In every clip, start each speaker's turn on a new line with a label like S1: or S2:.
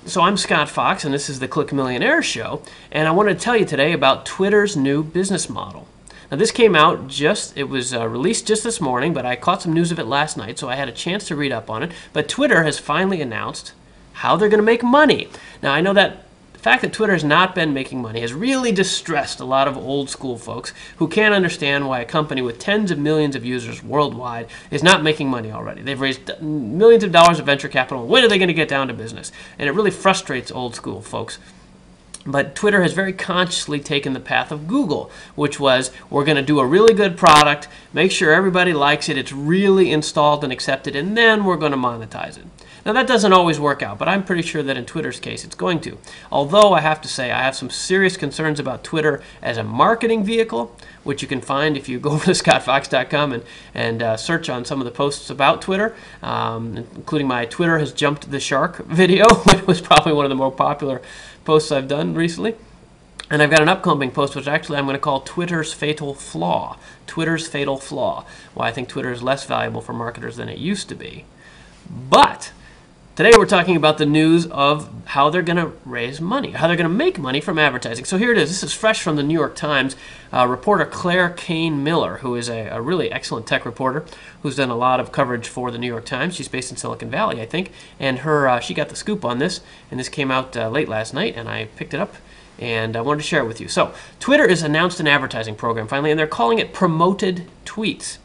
S1: So I'm Scott Fox, and this is the Click Millionaire Show, and I wanted to tell you today about Twitter's new business model. Now, this came out it was released just this morning, but I caught some news of it last night, so I had a chance to read up on it. But Twitter has finally announced how they're going to make money. Now, I know that the fact that Twitter has not been making money has really distressed a lot of old school folks who can't understand why a company with tens of millions of users worldwide is not making money already. They've raised millions of dollars of venture capital. When are they going to get down to business? And it really frustrates old school folks. But Twitter has very consciously taken the path of Google, which was, we're going to do a really good product, make sure everybody likes it, it's really installed and accepted, and then we're going to monetize it. Now, that doesn't always work out, but I'm pretty sure that in Twitter's case it's going to. Although I have to say I have some serious concerns about Twitter as a marketing vehicle, which you can find if you go over to scottfox.com and search on some of the posts about Twitter, including my Twitter has jumped the shark video, which was probably one of the more popular posts I've done recently. And I've got an upcoming post, which actually I'm going to call Twitter's Fatal Flaw. Twitter's Fatal Flaw. Why I think Twitter is less valuable for marketers than it used to be. But today we're talking about the news of how they're going to raise money, how they're going to make money from advertising. So here it is. This is fresh from the New York Times. Reporter Claire Kane Miller, who is a really excellent tech reporter who's done a lot of coverage for the New York Times. She's based in Silicon Valley, I think. And she got the scoop on this, and this came out late last night, and I picked it up, and I wanted to share it with you. So Twitter has announced an advertising program finally, and they're calling it Promoted Tweets.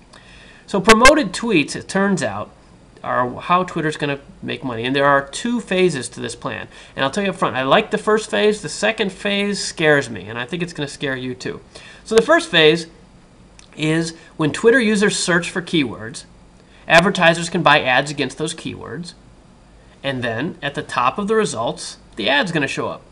S1: So Promoted Tweets, it turns out, are how Twitter's going to make money. And there are two phases to this plan. And I'll tell you up front, I like the first phase. The second phase scares me, and I think it's going to scare you too. So the first phase is when Twitter users search for keywords, advertisers can buy ads against those keywords, and then at the top of the results, the ad's going to show up.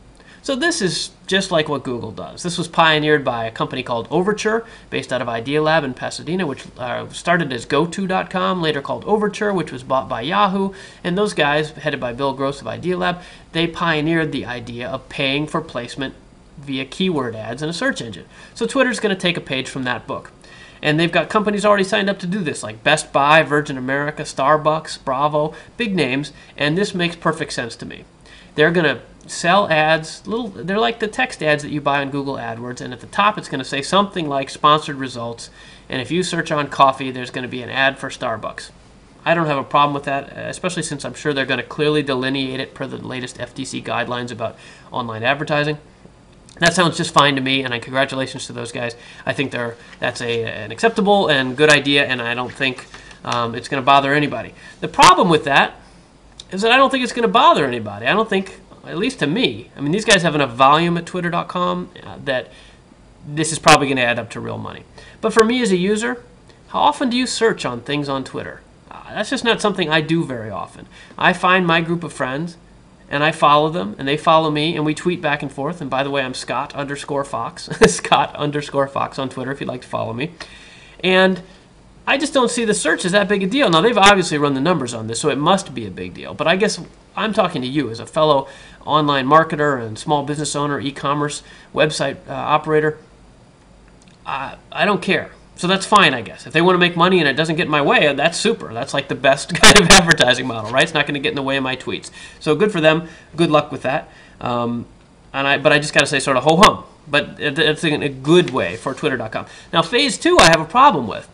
S1: So this is just like what Google does. This was pioneered by a company called Overture, based out of Idealab in Pasadena, which started as GoTo.com, later called Overture, which was bought by Yahoo. And those guys, headed by Bill Gross of Idealab, they pioneered the idea of paying for placement via keyword ads in a search engine. So Twitter's going to take a page from that book. And they've got companies already signed up to do this, like Best Buy, Virgin America, Starbucks, Bravo, big names, and this makes perfect sense to me. They're going to sell ads, they're like the text ads that you buy on Google AdWords, and at the top it's going to say something like sponsored results, and if you search on coffee, there's going to be an ad for Starbucks. I don't have a problem with that, especially since I'm sure they're going to clearly delineate it per the latest FTC guidelines about online advertising. That sounds just fine to me, and congratulations to those guys. I think that's an acceptable and good idea, and I don't think it's going to bother anybody. The problem with that is that I don't think it's going to bother anybody. I don't think, at least to me, I mean, these guys have enough volume at Twitter.com that this is probably going to add up to real money. But for me as a user, how often do you search on things on Twitter? That's just not something I do very often. I find my group of friends, and I follow them, and they follow me, and we tweet back and forth. And by the way, I'm Scott_Fox, Scott_Fox on Twitter if you'd like to follow me. And I just don't see the search as that big a deal. Now, they've obviously run the numbers on this, so it must be a big deal. But I guess I'm talking to you as a fellow online marketer and small business owner, e-commerce website operator. I don't care. So that's fine, I guess. If they want to make money and it doesn't get in my way, that's super. That's like the best kind of advertising model, right? It's not going to get in the way of my tweets. So good for them. Good luck with that. But I just got to say sort of ho-hum. But it's in a good way for Twitter.com. Now, phase 2 I have a problem with.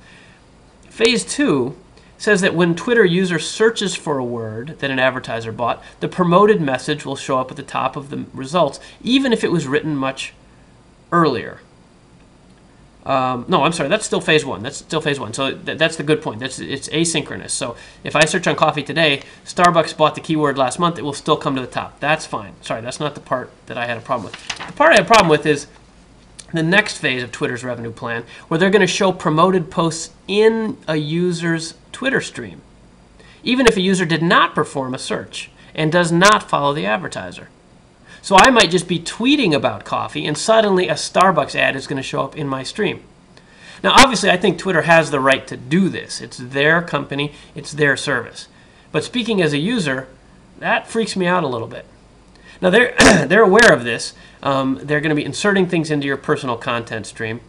S1: Phase 2 says that when Twitter user searches for a word that an advertiser bought, the promoted message will show up at the top of the results, even if it was written much earlier. No, I'm sorry, that's still phase 1. That's still phase 1. So that's the good point. It's asynchronous. So if I search on coffee today, Starbucks bought the keyword last month, it will still come to the top. That's fine. Sorry, that's not the part that I had a problem with. The part I had a problem with is the next phase of Twitter's revenue plan, where they're going to show promoted posts in a user's Twitter stream, even if a user did not perform a search and does not follow the advertiser. So I might just be tweeting about coffee, and suddenly a Starbucks ad is going to show up in my stream. Now, obviously, I think Twitter has the right to do this. It's their company. It's their service. But speaking as a user, that freaks me out a little bit. Now, they're aware of this. They're going to be inserting things into your personal content stream.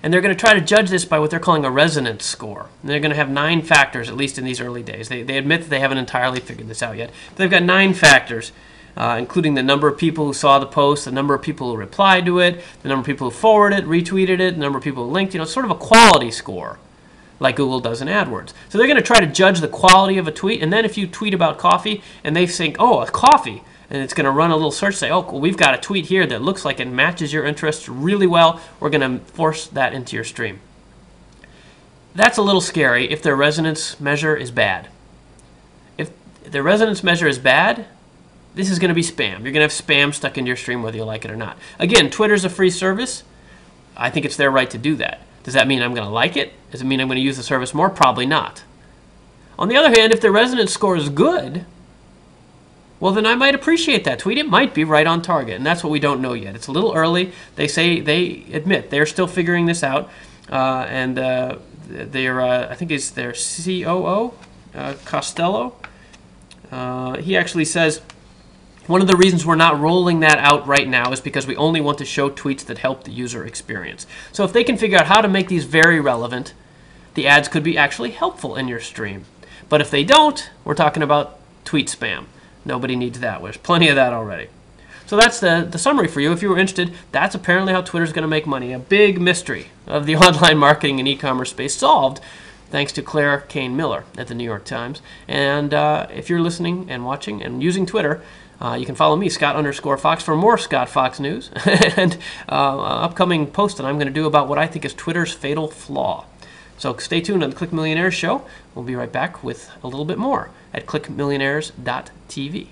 S1: And they're going to try to judge this by what they're calling a resonance score. And they're going to have 9 factors, at least in these early days. They admit that they haven't entirely figured this out yet. But they've got 9 factors including the number of people who saw the post, the number of people who replied to it, the number of people who forwarded it, retweeted it, the number of people who linked. It's sort of a quality score, like Google does in AdWords. So they're going to try to judge the quality of a tweet, and then if you tweet about coffee and they think, oh, a coffee, and it's going to run a little search, say, oh, well, we've got a tweet here that looks like it matches your interests really well, we're going to force that into your stream. That's a little scary if their resonance measure is bad. If their resonance measure is bad, this is going to be spam. You're going to have spam stuck into your stream whether you like it or not. Again, Twitter's a free service. I think it's their right to do that. Does that mean I'm going to like it? Does it mean I'm going to use the service more? Probably not. On the other hand, if the resonance score is good, well, then I might appreciate that tweet. It might be right on target, and that's what we don't know yet. It's a little early. They admit they're still figuring this out, and I think it's their COO, Costello. He actually says, one of the reasons we're not rolling that out right now is because we only want to show tweets that help the user experience. So if they can figure out how to make these very relevant, the ads could be actually helpful in your stream. But if they don't, we're talking about tweet spam. Nobody needs that. There's plenty of that already. So that's the summary for you. If you were interested, that's apparently how Twitter's going to make money. A big mystery of the online marketing and e-commerce space solved thanks to Claire Kane Miller at the New York Times. And if you're listening and watching and using Twitter, you can follow me, Scott_Fox, for more Scott Fox news and upcoming post that I'm going to do about what I think is Twitter's fatal flaw. So stay tuned on the Click Millionaires show. We'll be right back with a little bit more at clickmillionaires.tv.